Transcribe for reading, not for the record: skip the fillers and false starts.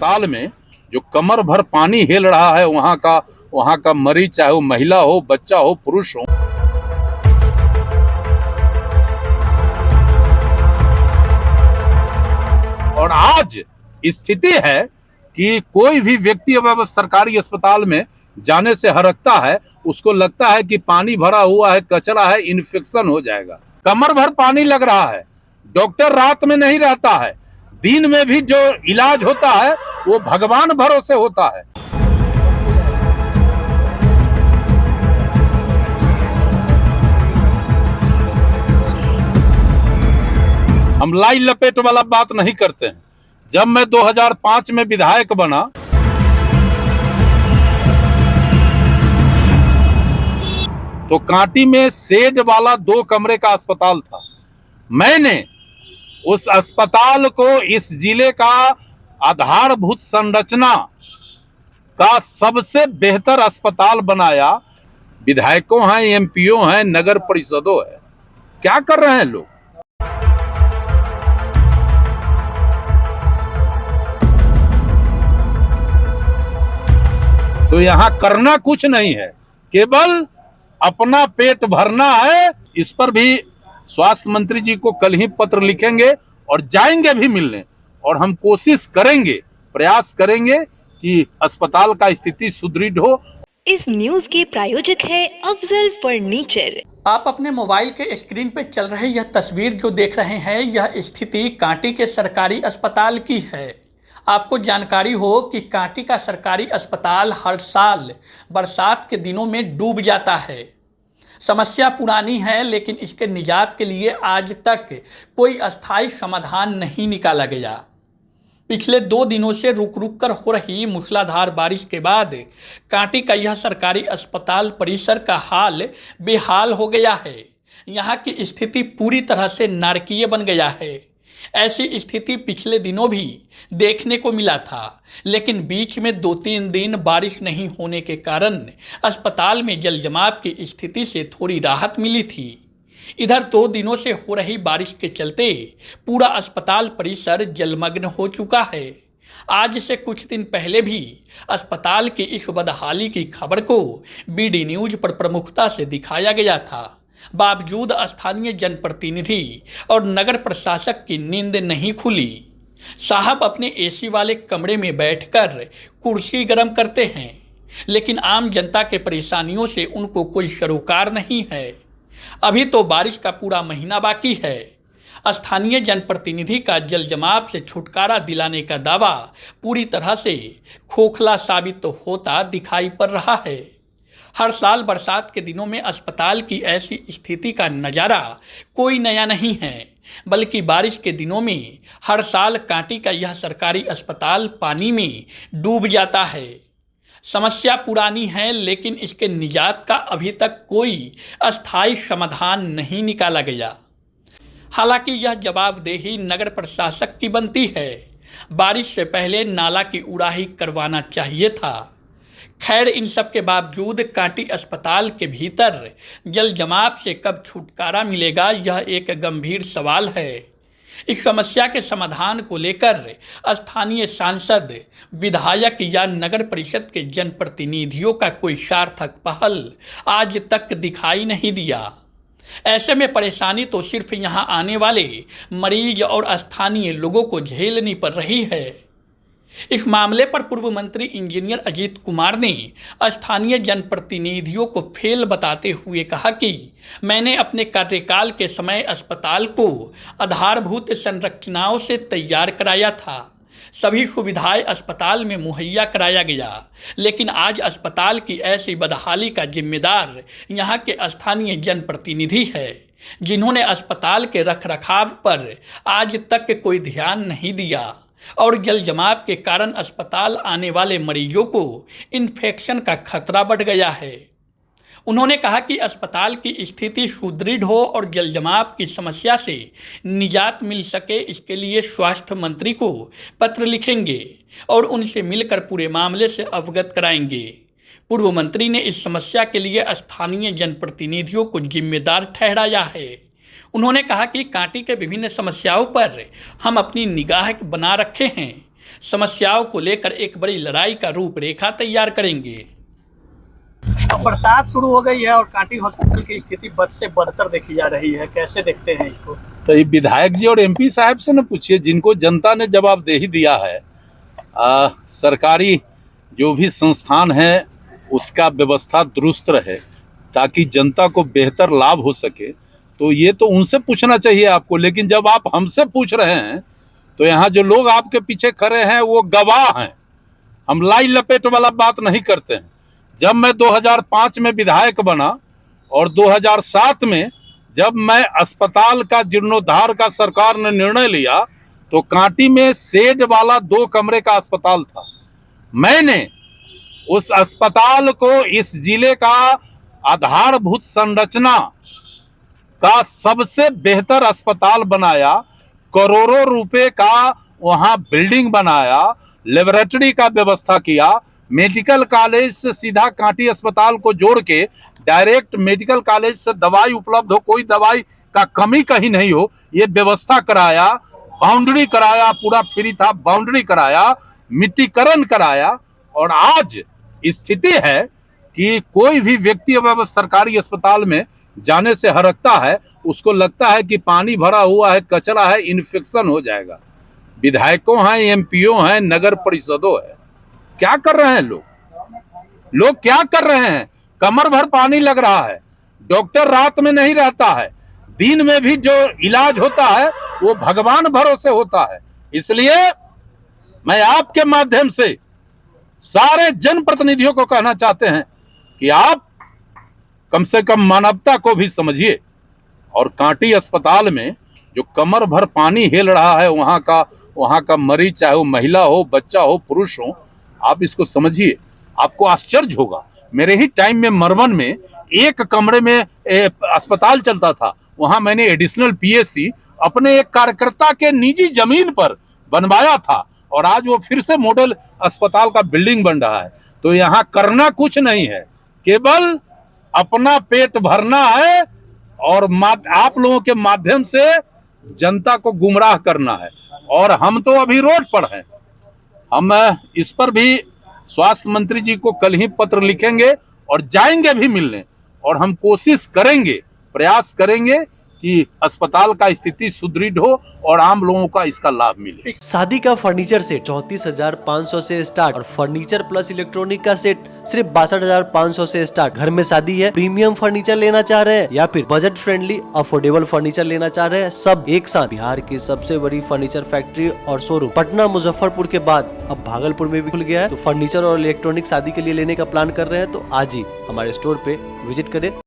अस्पताल में जो कमर भर पानी हिल रहा है, वहाँ का मरीज, चाहे वो महिला हो, बच्चा हो, पुरुष हो। और आज स्थिति है कि कोई भी व्यक्ति अब सरकारी अस्पताल में जाने से हरकता है, उसको लगता है कि पानी भरा हुआ है, कचरा है, इन्फेक्शन हो जाएगा। कमर भर पानी लग रहा है, डॉक्टर रात में नहीं रहता है, दिन में भी जो इलाज होता है वो भगवान भरोसे होता है। हम लाई लपेट वाला बात नहीं करते हैं। जब मैं 2005 में विधायक बना तो कांटी में शेड वाला 2 कमरे का अस्पताल था। मैंने उस अस्पताल को इस जिले का आधारभूत संरचना का सबसे बेहतर अस्पताल बनाया। विधायकों हैं, एमपीओ हैं, नगर परिषदों है, क्या कर रहे हैं लोग? तो यहाँ करना कुछ नहीं है, केवल अपना पेट भरना है। इस पर भी स्वास्थ्य मंत्री जी को कल ही पत्र लिखेंगे और जाएंगे भी मिलने, और हम कोशिश करेंगे, प्रयास करेंगे कि अस्पताल का स्थिति सुदृढ़ हो। इस न्यूज के प्रायोजक है अफजल फर्नीचर। आप अपने मोबाइल के स्क्रीन पर चल रहे यह तस्वीर जो देख रहे हैं, यह स्थिति कांटी के सरकारी अस्पताल की है। आपको जानकारी हो कि कांटी का सरकारी अस्पताल हर साल बरसात के दिनों में डूब जाता है। समस्या पुरानी है, लेकिन इसके निजात के लिए आज तक कोई अस्थायी समाधान नहीं निकाला गया। पिछले 2 दिनों से रुक रुक कर हो रही मूसलाधार बारिश के बाद कांटी का यह सरकारी अस्पताल परिसर का हाल बेहाल हो गया है। यहाँ की स्थिति पूरी तरह से नारकीय बन गया है। ऐसी स्थिति पिछले दिनों भी देखने को मिला था, लेकिन बीच में 2-3 दिन बारिश नहीं होने के कारण अस्पताल में जल जमाव की स्थिति से थोड़ी राहत मिली थी। इधर 2 दिनों से हो रही बारिश के चलते पूरा अस्पताल परिसर जलमग्न हो चुका है। आज से कुछ दिन पहले भी अस्पताल की इस बदहाली की खबर को बीडी न्यूज पर प्रमुखता से दिखाया गया था। बावजूद स्थानीय जनप्रतिनिधि और नगर प्रशासक की नींद नहीं खुली। साहब अपने एसी वाले कमरे में बैठकर कुर्सी गर्म करते हैं, लेकिन आम जनता के परेशानियों से उनको कोई सरोकार नहीं है। अभी तो बारिश का पूरा महीना बाकी है। स्थानीय जनप्रतिनिधि का जल जमाव से छुटकारा दिलाने का दावा पूरी तरह से खोखला साबित तो होता दिखाई पड़ रहा है। हर साल बरसात के दिनों में अस्पताल की ऐसी स्थिति का नज़ारा कोई नया नहीं है, बल्कि बारिश के दिनों में हर साल कांटी का यह सरकारी अस्पताल पानी में डूब जाता है। समस्या पुरानी है, लेकिन इसके निजात का अभी तक कोई अस्थायी समाधान नहीं निकाला गया। हालांकि यह जवाबदेही नगर प्रशासक की बनती है। बारिश से पहले नाला की उड़ाही करवाना चाहिए था। खैर, इन सब के बावजूद कांटी अस्पताल के भीतर जल जमाव से कब छुटकारा मिलेगा, यह एक गंभीर सवाल है। इस समस्या के समाधान को लेकर स्थानीय सांसद, विधायक या नगर परिषद के जनप्रतिनिधियों का कोई सार्थक पहल आज तक दिखाई नहीं दिया। ऐसे में परेशानी तो सिर्फ यहाँ आने वाले मरीज और स्थानीय लोगों को झेलनी पड़ रही है। इस मामले पर पूर्व मंत्री इंजीनियर अजीत कुमार ने स्थानीय जनप्रतिनिधियों को फेल बताते हुए कहा कि मैंने अपने कार्यकाल के समय अस्पताल को आधारभूत संरचनाओं से तैयार कराया था। सभी सुविधाएं अस्पताल में मुहैया कराया गया, लेकिन आज अस्पताल की ऐसी बदहाली का जिम्मेदार यहाँ के स्थानीय जनप्रतिनिधि है, जिन्होंने अस्पताल के रखरखाव पर आज तक कोई ध्यान नहीं दिया और जल जमाव के कारण अस्पताल आने वाले मरीजों को इन्फेक्शन का खतरा बढ़ गया है। उन्होंने कहा कि अस्पताल की स्थिति सुदृढ़ हो और जल जमाव की समस्या से निजात मिल सके, इसके लिए स्वास्थ्य मंत्री को पत्र लिखेंगे और उनसे मिलकर पूरे मामले से अवगत कराएंगे। पूर्व मंत्री ने इस समस्या के लिए स्थानीय जनप्रतिनिधियों को जिम्मेदार ठहराया है। उन्होंने कहा कि कांटी के विभिन्न समस्याओं पर हम अपनी निगाह बना रखे हैं, समस्याओं को लेकर एक बड़ी लड़ाई का रूपरेखा तैयार करेंगे। अब बरसात शुरू हो गई है और कांटी हॉस्पिटल की स्थिति बद से बदतर देखी जा रही है, कैसे देखते हैं इसको? तो ये विधायक जी और एमपी साहब से न पूछिए, जिनको जनता ने जवाबदेही दिया है। सरकारी जो भी संस्थान है उसका व्यवस्था दुरुस्त रहे ताकि जनता को बेहतर लाभ हो सके, तो ये तो उनसे पूछना चाहिए आपको। लेकिन जब आप हमसे पूछ रहे हैं तो यहाँ जो लोग आपके पीछे खड़े हैं वो गवाह हैं। हम लाई लपेट वाला बात नहीं करते हैं। जब मैं 2005 में विधायक बना और 2007 में जब मैं अस्पताल का जीर्णोद्धार का सरकार ने निर्णय लिया तो कांटी में शेड वाला 2 कमरे का अस्पताल था। मैंने उस अस्पताल को इस जिले का आधारभूत संरचना का सबसे बेहतर अस्पताल बनाया, करोड़ों रुपए का वहां बिल्डिंग बनाया, लेबोरेटरी का व्यवस्था किया, मेडिकल कॉलेज से सीधा कांटी अस्पताल को जोड़ के डायरेक्ट मेडिकल कॉलेज से दवाई उपलब्ध हो, कोई दवाई का कमी कहीं नहीं हो, ये व्यवस्था कराया, बाउंड्री कराया, पूरा फ्री था, बाउंड्री कराया, मिट्टीकरण कराया। और आज स्थिति है कि कोई भी व्यक्ति अब सरकारी अस्पताल में जाने से हरकता है, उसको लगता है कि पानी भरा हुआ है, कचरा है, इन्फेक्शन हो जाएगा। विधायकों हैं, एमपीओ हैं, नगर परिषदों है, क्या कर रहे हैं लोग क्या कर रहे हैं? कमर भर पानी लग रहा है, डॉक्टर रात में नहीं रहता है, दिन में भी जो इलाज होता है वो भगवान भरोसे होता है। इसलिए मैं आपके माध्यम से सारे जनप्रतिनिधियों को कहना चाहते हैं कि आप कम से कम मानवता को भी समझिए और कांटी अस्पताल में जो कमर भर पानी हिल रहा है वहाँ का मरीज, चाहे वो महिला हो, बच्चा हो, पुरुष हो, आप इसको समझिए, आपको आश्चर्य होगा। मेरे ही टाइम में मरवन में 1 कमरे में अस्पताल चलता था, वहां मैंने एडिशनल पीएससी अपने एक कार्यकर्ता के निजी जमीन पर बनवाया था और आज वो फिर से मॉडल अस्पताल का बिल्डिंग बन रहा है। तो यहाँ करना कुछ नहीं है, केवल अपना पेट भरना है और आप लोगों के माध्यम से जनता को गुमराह करना है। और हम तो अभी रोड पर हैं, हम इस पर भी स्वास्थ्य मंत्री जी को कल ही पत्र लिखेंगे और जाएंगे भी मिलने, और हम कोशिश करेंगे, प्रयास करेंगे कि अस्पताल का स्थिति सुदृढ़ हो और आम लोगों का इसका लाभ मिले। शादी का फर्नीचर सेट 34,500 से स्टार्ट और फर्नीचर प्लस इलेक्ट्रॉनिक का सेट सिर्फ 62,500 से स्टार्ट। घर में शादी है, प्रीमियम फर्नीचर लेना चाह रहे हैं या फिर बजट फ्रेंडली अफोर्डेबल फर्नीचर लेना चाह रहे हैं, सब एक साथ। बिहार की सबसे बड़ी फर्नीचर फैक्ट्री और शोरूम पटना मुजफ्फरपुर के बाद अब भागलपुर में भी खुल गया है। तो फर्नीचर और इलेक्ट्रॉनिक शादी के लिए लेने का प्लान कर रहे हैं तो आज ही हमारे स्टोर पे विजिट करें।